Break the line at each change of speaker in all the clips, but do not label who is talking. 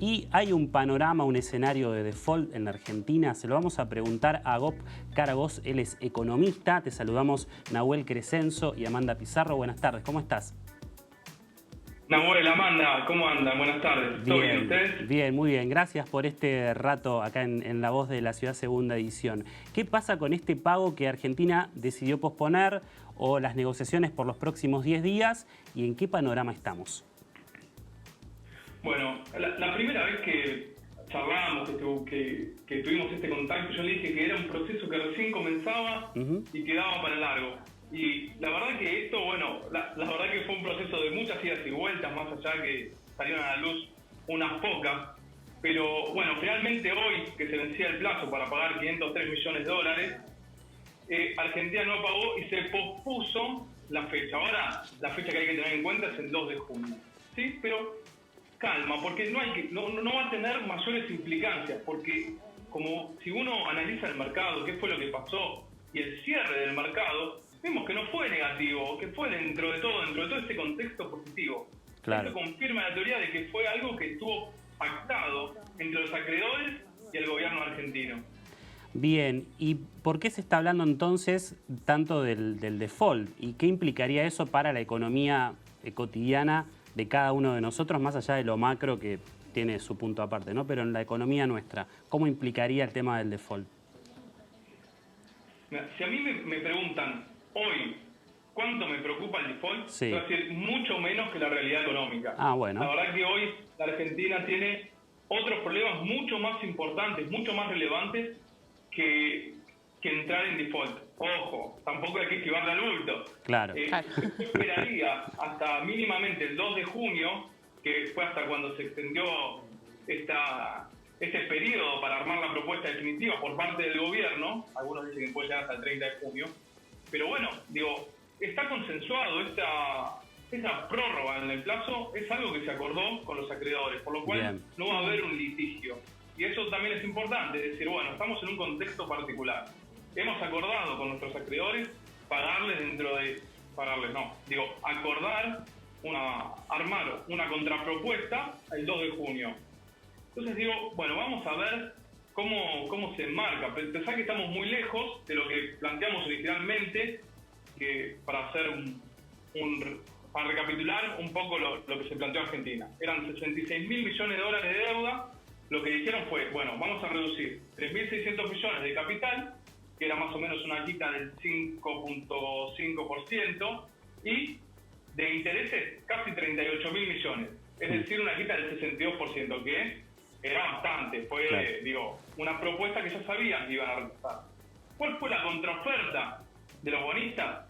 y hay un panorama, un escenario de default en la Argentina. Se lo vamos a preguntar a Agop Karagos, él es economista. Te saludamos Nahuel Crescenzo y Amanda Pizarro. Buenas tardes, ¿cómo estás?
Nahuel, Amanda, ¿cómo andan? Buenas tardes. ¿Todo bien ustedes?
Bien, muy bien. Gracias por este rato acá en La Voz de la Ciudad, segunda edición. ¿Qué pasa con este pago que Argentina decidió posponer o las negociaciones por los próximos 10 días y en qué panorama estamos?
Bueno, la primera vez que charlamos, que tuvimos este contacto, yo le dije que era un proceso que recién comenzaba y quedaba para largo. Y la verdad que esto, bueno, la verdad que fue un proceso de muchas idas y vueltas, más allá que salieron a la luz unas pocas. Pero bueno, finalmente hoy, que se vencía el plazo para pagar 503 millones de dólares, Argentina no pagó y se pospuso la fecha. Ahora, la fecha que hay que tener en cuenta es el 2 de junio. ¿Sí? Pero calma, porque no va a tener mayores implicancias, porque como si uno analiza el mercado, qué fue lo que pasó y el cierre del mercado, vimos que no fue negativo, que fue dentro de todo este contexto positivo.
Claro.
Esto confirma la teoría de que fue algo que estuvo pactado entre los acreedores y el gobierno argentino.
Bien, ¿y por qué se está hablando entonces tanto del default? ¿Y qué implicaría eso para la economía cotidiana de cada uno de nosotros, más allá de lo macro que tiene su punto aparte, ¿no? Pero en la economía nuestra, ¿cómo implicaría el tema del default?
Si a mí me preguntan hoy cuánto me preocupa el default,
sí,
voy a decir mucho menos que la realidad económica.
Ah, bueno.
La verdad que hoy la Argentina tiene otros problemas mucho más importantes, mucho más relevantes que entrar en default. Ojo, tampoco hay que esquivarle al bulto.
Claro.
Yo esperaría hasta mínimamente el 2 de junio, que fue hasta cuando se extendió este periodo para armar la propuesta definitiva por parte del gobierno. Algunos dicen que puede llegar hasta el 30 de junio. Pero bueno, digo, está consensuado esa prórroga en el plazo, es algo que se acordó con los acreedores, por lo cual no va a haber un litigio. Y eso también es importante, es decir, bueno, estamos en un contexto particular. Hemos acordado con nuestros acreedores armar una contrapropuesta el 2 de junio. Entonces digo, bueno, vamos a ver cómo se enmarca. Pensá que estamos muy lejos de lo que planteamos originalmente, que para recapitular un poco lo que se planteó Argentina. Eran 66.000 millones de dólares de deuda. Lo que dijeron fue, bueno, vamos a reducir 3.600 millones de capital, que era más o menos una quita del 5.5%, y de intereses casi 38.000 millones. Es decir, una quita del 62%, que era bastante. Fue, una propuesta que ya sabían que iban a rechazar. ¿Cuál fue la contraoferta de los bonistas?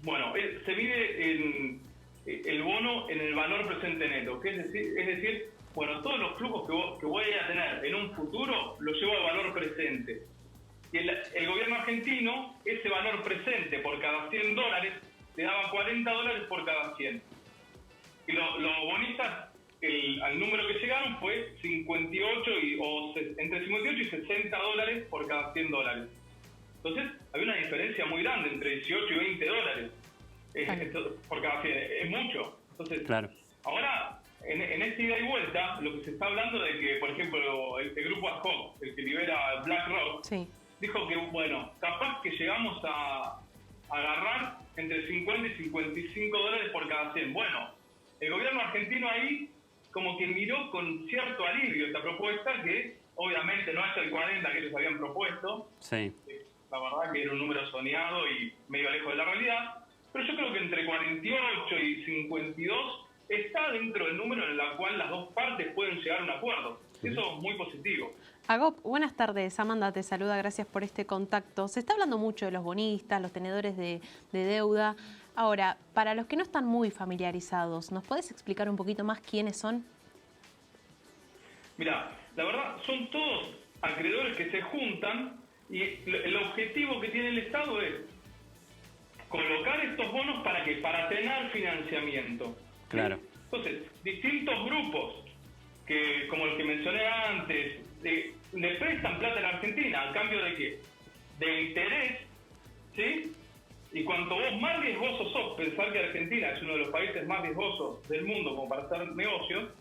Bueno, se mide el bono en el valor presente neto, que es decir, bueno, todos los flujos que voy a tener en un futuro los llevo al valor presente. Y el gobierno argentino, ese valor presente por cada 100 dólares, le daba 40 dólares por cada 100. Y los bonistas, al número que llegaron fue entre 58 y 60 dólares por cada 100 dólares. Entonces, había una diferencia muy grande entre 18 y 20 dólares por cada 100. Es mucho. Entonces, ahora, en esta ida y vuelta, lo que se está hablando de que, por ejemplo, el grupo ad hoc, el que libera BlackRock, dijo que, bueno, capaz que llegamos a agarrar entre 50 y 55 dólares por cada 100. Bueno, el gobierno argentino ahí como que miró con cierto alivio esta propuesta, que obviamente no es el 40 que ellos habían propuesto.
Sí.
La verdad que era un número soñado y medio lejos de la realidad. Pero yo creo que entre 48 y 52 está dentro del número en el cual las dos partes pueden llegar a un acuerdo. Eso es muy positivo.
Agop, buenas tardes. Amanda te saluda, gracias por este contacto. Se está hablando mucho de los bonistas, los tenedores de deuda. Ahora, para los que no están muy familiarizados, ¿nos podés explicar un poquito más quiénes son?
Mirá, la verdad, son todos acreedores que se juntan y el objetivo que tiene el Estado es colocar estos bonos para tener financiamiento.
Claro.
Entonces, distintos grupos, que como el que mencioné antes, le prestan plata a la Argentina, ¿a cambio de qué? De interés, ¿sí? Y cuanto vos más riesgoso sos, pensar que Argentina es uno de los países más riesgosos del mundo como para hacer negocios,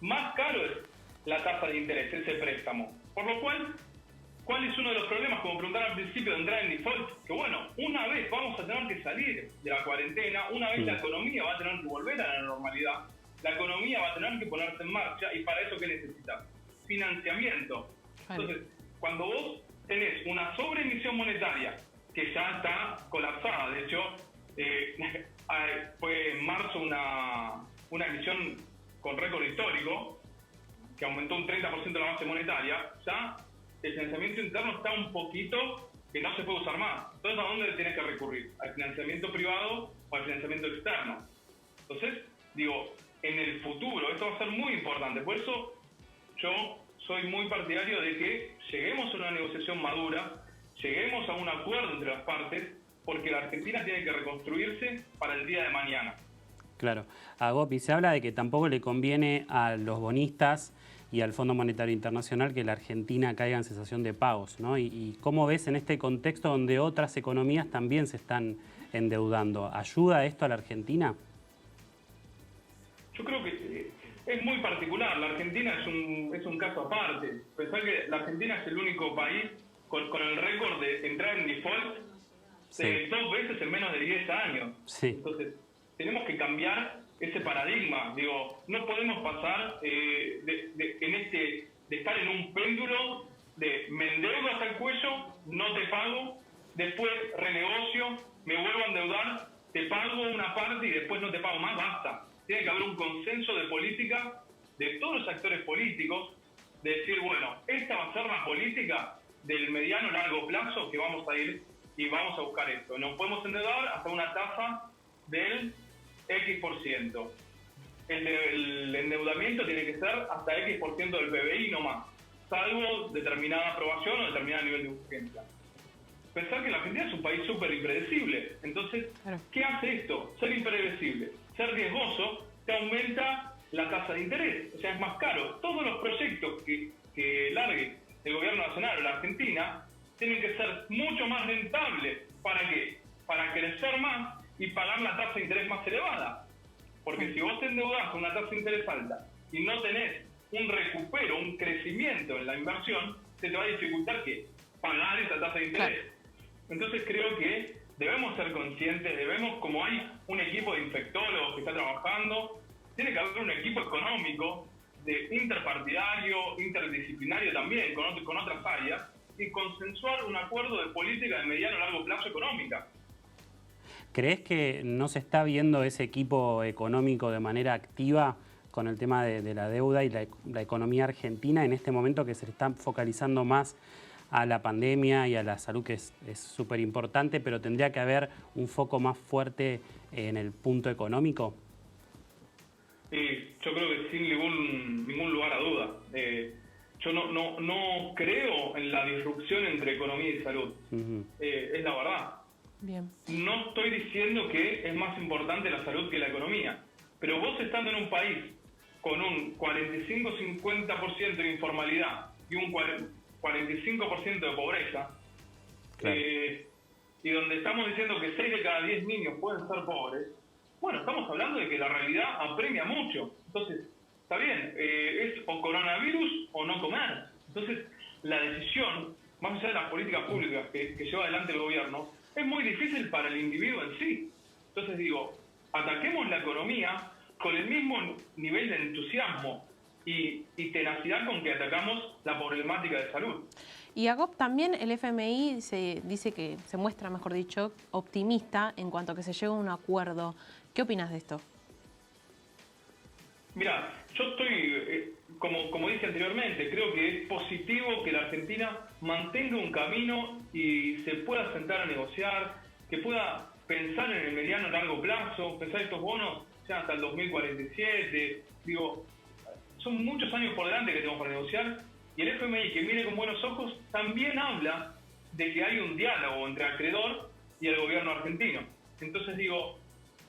más caro es la tasa de interés, ese préstamo. Por lo cual, ¿cuál es uno de los problemas? Como preguntaron al principio de entrar en default, que bueno, una vez vamos a tener que salir de la cuarentena, una vez la economía va a tener que volver a la normalidad, la economía va a tener que ponerse en marcha, y para eso ¿qué necesitas? Financiamiento. Entonces, cuando vos tenés una sobreemisión monetaria que ya está colapsada, de hecho, fue en marzo una emisión con récord histórico, que aumentó un 30% la base monetaria, ya el financiamiento interno está un poquito que no se puede usar más. Entonces, ¿a dónde tienes que recurrir? ¿Al financiamiento privado o al financiamiento externo? Entonces, digo, en el futuro esto va a ser muy importante. Por eso yo soy muy partidario de que lleguemos a una negociación madura, lleguemos a un acuerdo entre las partes, porque la Argentina tiene que reconstruirse para el día de mañana.
Claro. A Gopi, se habla de que tampoco le conviene a los bonistas y al Fondo Monetario Internacional que la Argentina caiga en cesación de pagos, ¿no? ¿Y cómo ves en este contexto donde otras economías también se están endeudando? ¿Ayuda esto a la Argentina?
Yo creo que es muy particular. La Argentina es un caso aparte. Pensar que la Argentina es el único país con el récord de entrar en default 2 veces en menos de 10 años. Sí. Entonces, tenemos que cambiar ese paradigma. Digo, no podemos pasar de estar en un péndulo de me endeudo hasta el cuello, no te pago, después renegocio, me vuelvo a endeudar, te pago una parte y después no te pago más, basta. Tiene que haber un consenso de política de todos los actores políticos, de decir, bueno, esta va a ser la política del mediano largo plazo que vamos a ir y vamos a buscar esto. Nos podemos endeudar hasta una tasa del X%. El endeudamiento tiene que ser hasta X% del PBI no más, salvo determinada aprobación o determinado nivel de urgencia. Pensar que la Argentina es un país súper impredecible. Entonces, ¿qué hace esto? Ser impredecible, ser riesgoso, te aumenta la tasa de interés. O sea, es más caro. Todos los proyectos que largue el gobierno nacional o la Argentina tienen que ser mucho más rentables. ¿Para qué? Para crecer más y pagar la tasa de interés más elevada. Porque si vos te endeudás con una tasa de interés alta y no tenés un recupero, un crecimiento en la inversión, se te va a dificultar ¿qué? Pagar esa tasa de interés. Claro. Entonces creo que debemos ser conscientes, como hay un equipo de infectólogos que está trabajando, tiene que haber un equipo económico, de interpartidario, interdisciplinario también, con otras áreas, y consensuar un acuerdo de política de mediano a largo plazo económica.
¿Crees que no se está viendo ese equipo económico de manera activa con el tema de la deuda y la economía argentina en este momento, que se está focalizando más a la pandemia y a la salud, que es súper importante, pero tendría que haber un foco más fuerte en el punto económico?
Sí, yo creo que sin ningún lugar a duda. Yo no creo en la disrupción entre economía y salud. Es la verdad. Bien. No estoy diciendo que es más importante la salud que la economía, pero vos estando en un país con un 45-50% de informalidad y un 45% de pobreza, claro. Y donde estamos diciendo que 6 de cada 10 niños pueden ser pobres, bueno, estamos hablando de que la realidad apremia mucho. Entonces, está bien, es o coronavirus o no comer. Entonces, la decisión, más allá de las políticas públicas que lleva adelante el gobierno, es muy difícil para el individuo en sí. Entonces digo, ataquemos la economía con el mismo nivel de entusiasmo y tenacidad con que atacamos la problemática de salud.
Y Agop, también el FMI se dice que, se muestra, mejor dicho, optimista en cuanto a que se llegue a un acuerdo. ¿Qué opinas de esto?
Mira, yo estoy, como dije anteriormente, creo que es positivo que la Argentina mantenga un camino y se pueda sentar a negociar, que pueda pensar en el mediano y largo plazo, pensar estos bonos ya hasta el 2047. Digo, son muchos años por delante que tenemos para negociar, y el FMI, que mire con buenos ojos, también habla de que hay un diálogo entre el acreedor y el gobierno argentino. Entonces digo,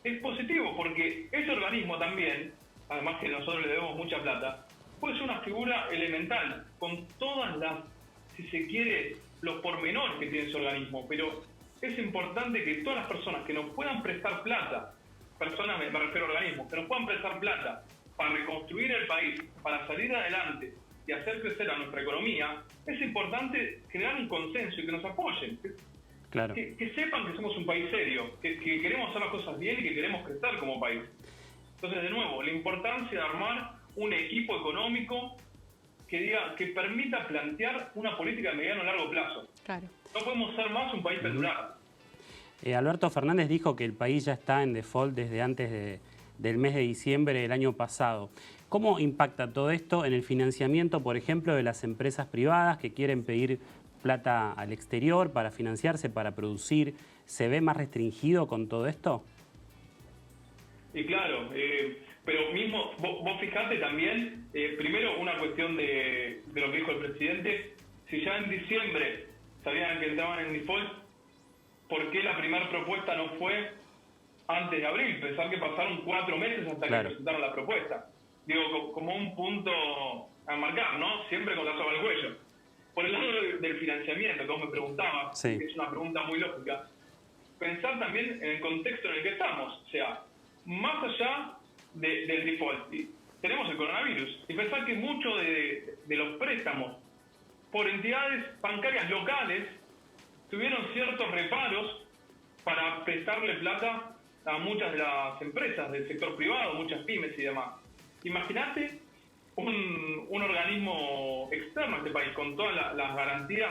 es positivo porque ese organismo también, además que nosotros le debemos mucha plata, puede ser una figura elemental, con todas las, si se quiere, los pormenores que tiene ese organismo, pero es importante que todas las personas que nos puedan prestar plata, personas, me refiero a organismos, que nos puedan prestar plata para reconstruir el país, para salir adelante, y hacer crecer a nuestra economía, es importante generar un consenso y que nos apoyen.
Claro.
Que sepan que somos un país serio, que queremos hacer las cosas bien y que queremos crecer como país. Entonces, de nuevo, la importancia de armar un equipo económico que permita plantear una política de mediano a largo plazo.
Claro.
No podemos ser más un país pendular.
Alberto Fernández dijo que el país ya está en default desde antes del mes de diciembre del año pasado. ¿Cómo impacta todo esto en el financiamiento, por ejemplo, de las empresas privadas que quieren pedir plata al exterior para financiarse, para producir? ¿Se ve más restringido con todo esto?
Y claro, pero mismo, vos fijate también, primero una cuestión de lo que dijo el presidente, si ya en diciembre sabían que entraban en default, ¿por qué la primera propuesta no fue antes de abril? Pensar que pasaron 4 meses hasta que presentaron la propuesta. Digo, como un punto a marcar, ¿no? Siempre con la soga al cuello. Por el lado del financiamiento, que vos me preguntabas, que es una pregunta muy lógica, pensar también en el contexto en el que estamos. O sea, más allá del default, tenemos el coronavirus. Y pensar que muchos de los préstamos por entidades bancarias locales tuvieron ciertos reparos para prestarle plata a muchas de las empresas del sector privado, muchas pymes y demás. Imagínate un organismo externo a este país con todas las garantías,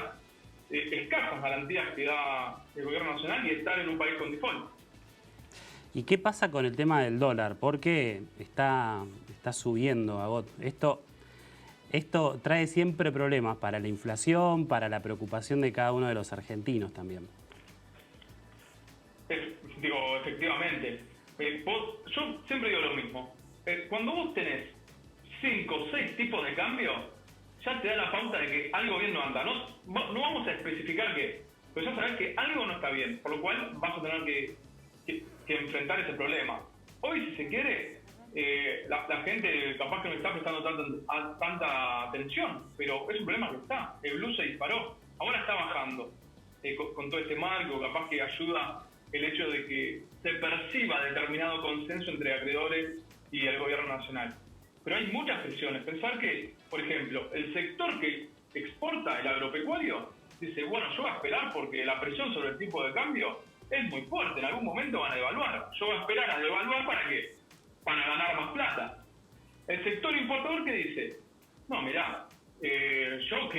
escasas garantías que da el gobierno nacional y estar en un país con default.
¿Y qué pasa con el tema del dólar? Porque está subiendo, Agot. Esto trae siempre problemas para la inflación, para la preocupación de cada uno de los argentinos también.
Efectivamente. Yo siempre digo lo mismo. Cuando vos tenés 5 o 6 tipos de cambio, ya te da la pauta de que algo bien no anda. No vamos a especificar qué, pero ya sabés que algo no está bien, por lo cual vas a tener que enfrentar ese problema. Hoy, si se quiere, la gente capaz que no está prestando tanta atención, pero es un problema que está. El blue se disparó, ahora está bajando. Con todo este marco, capaz que ayuda el hecho de que se perciba determinado consenso entre acreedores y el gobierno nacional. Pero hay muchas presiones. Pensar que, por ejemplo, el sector que exporta el agropecuario dice, bueno, yo voy a esperar porque la presión sobre el tipo de cambio es muy fuerte, en algún momento van a devaluar. Yo voy a esperar a devaluar ¿para qué? Para ganar más plata. El sector importador que dice, no, mirá, yo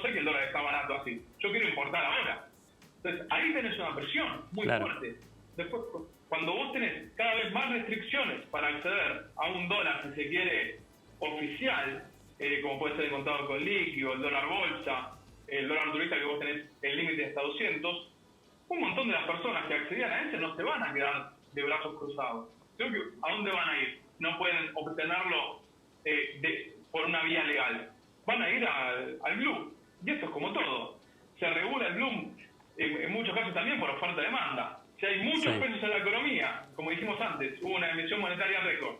sé que el dólar está barato así, yo quiero importar ahora. Entonces, ahí tenés una presión muy fuerte. Después, cuando vos tenés cada vez más restricciones para acceder a un dólar, si se quiere, oficial, como puede ser el contado con líquido, el dólar bolsa, el dólar turista que vos tenés el límite hasta 200, un montón de las personas que accedían a ese no se van a quedar de brazos cruzados. Creo que ¿a dónde van a ir? No pueden obtenerlo por una vía legal. Van a ir al Blue. Y esto es como todo. Se regula el Blue en muchos casos también por oferta-demanda. Si hay muchos pesos en la economía, como dijimos antes, hubo una emisión monetaria récord,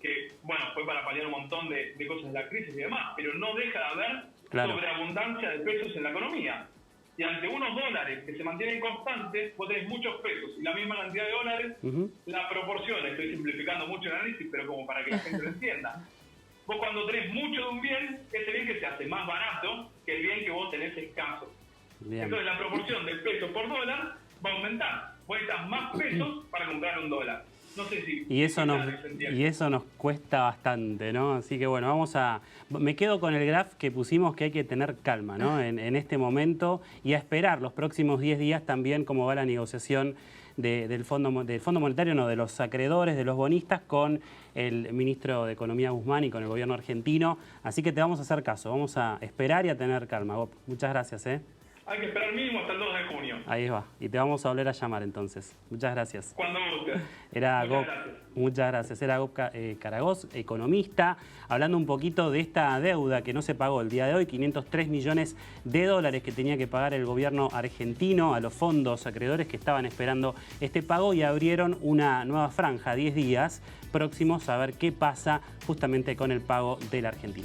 que, bueno, fue para paliar un montón de cosas de la crisis y demás, pero no deja de haber sobreabundancia de pesos en la economía. Y ante unos dólares que se mantienen constantes, vos tenés muchos pesos y la misma cantidad de dólares, la proporción, estoy simplificando mucho el análisis, pero como para que la gente lo entienda. Vos cuando tenés mucho de un bien, ese bien que se hace más barato que el bien que vos tenés escaso. Bien. Entonces la proporción de peso por dólar va a aumentar. Vos necesitas más pesos para comprar un dólar. No sé si...
Y eso nos cuesta bastante, ¿no? Así que bueno, me quedo con el graph que pusimos, que hay que tener calma, ¿no? En este momento y a esperar los próximos 10 días también cómo va la negociación del Fondo Monetario, no, de los acreedores, de los bonistas, con el ministro de Economía Guzmán y con el gobierno argentino. Así que te vamos a hacer caso, vamos a esperar y a tener calma. Bob, muchas gracias, ¿eh?
Hay que esperar mínimo hasta el 2 de junio.
Ahí va. Y te vamos a volver a llamar entonces. Muchas gracias.
Cuando gustes.
Muchas gracias. Era Gob Karagoz, economista, hablando un poquito de esta deuda que no se pagó el día de hoy, 503 millones de dólares que tenía que pagar el gobierno argentino a los fondos acreedores que estaban esperando este pago y abrieron una nueva franja, 10 días próximos, a ver qué pasa justamente con el pago de la Argentina.